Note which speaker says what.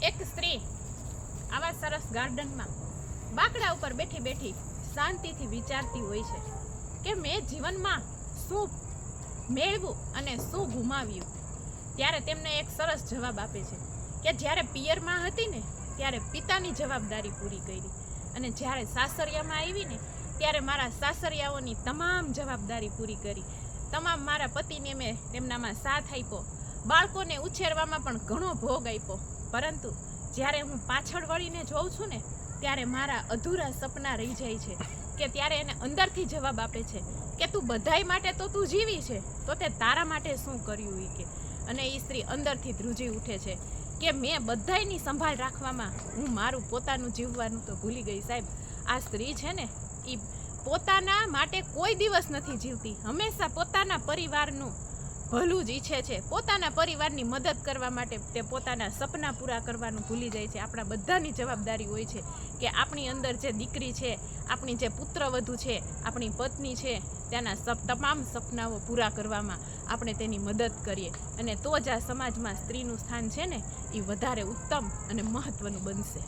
Speaker 1: એક સ્ત્રી આવા સરસ ગાર્ડનમાં બાકડા ઉપર બેઠી બેઠી શાંતિથી વિચારતી હોય છે કે મેં જીવનમાં શું મેળવું અને શું ગુમાવ્યું. ત્યારે તેમને એક સરસ જવાબ આપે છે કે જ્યારે પિયરમાં હતી ને ત્યારે પિતાની જવાબદારી પૂરી કરી, અને જ્યારે સાસરિયામાં આવી ને ત્યારે મારા સાસરિયાઓની તમામ જવાબદારી પૂરી કરી. તમામ મારા પતિને મેં તેમનામાં સાથ આપ્યો, બાળકોને ઉછેરવામાં પણ ઘણો ભોગ આપ્યો. પરંતુ જ્યારે હું પાછળ વળીને જોઉં છું ને ત્યારે મારા અધૂરા સપના રહી જાય છે. કે ત્યારે એને અંદરથી જવાબ આપે છે કે તું બધાય માટે તો તું જીવી છે, તો તે તારા માટે શું કર્યું એ કે. અને એ સ્ત્રી અંદરથી ધ્રુજી ઉઠે છે કે મેં બધાયની સંભાળ રાખવામાં હું મારું પોતાનું જીવવાનું તો ભૂલી ગઈ. સાહેબ, આ સ્ત્રી છે ને એ પોતાના માટે કોઈ દિવસ નથી જીવતી, હંમેશા પોતાના પરિવારનું ભલું જ ઈચ્છે છે. પોતાના પરિવારની મદદ કરવા માટે તે પોતાના સપના પૂરા કરવાનું ભૂલી જાય છે. આપણા બધાની જવાબદારી હોય છે કે આપણી અંદર જે દીકરી છે, આપણી જે પુત્રવધુ છે, આપણી પત્ની છે, તેના તમામ સપનાઓ પૂરા કરવામાં આપણે તેની મદદ કરીએ, અને તો જ આ સમાજમાં સ્ત્રીનું સ્થાન છે ને એ વધારે ઉત્તમ અને મહત્વનું બનશે.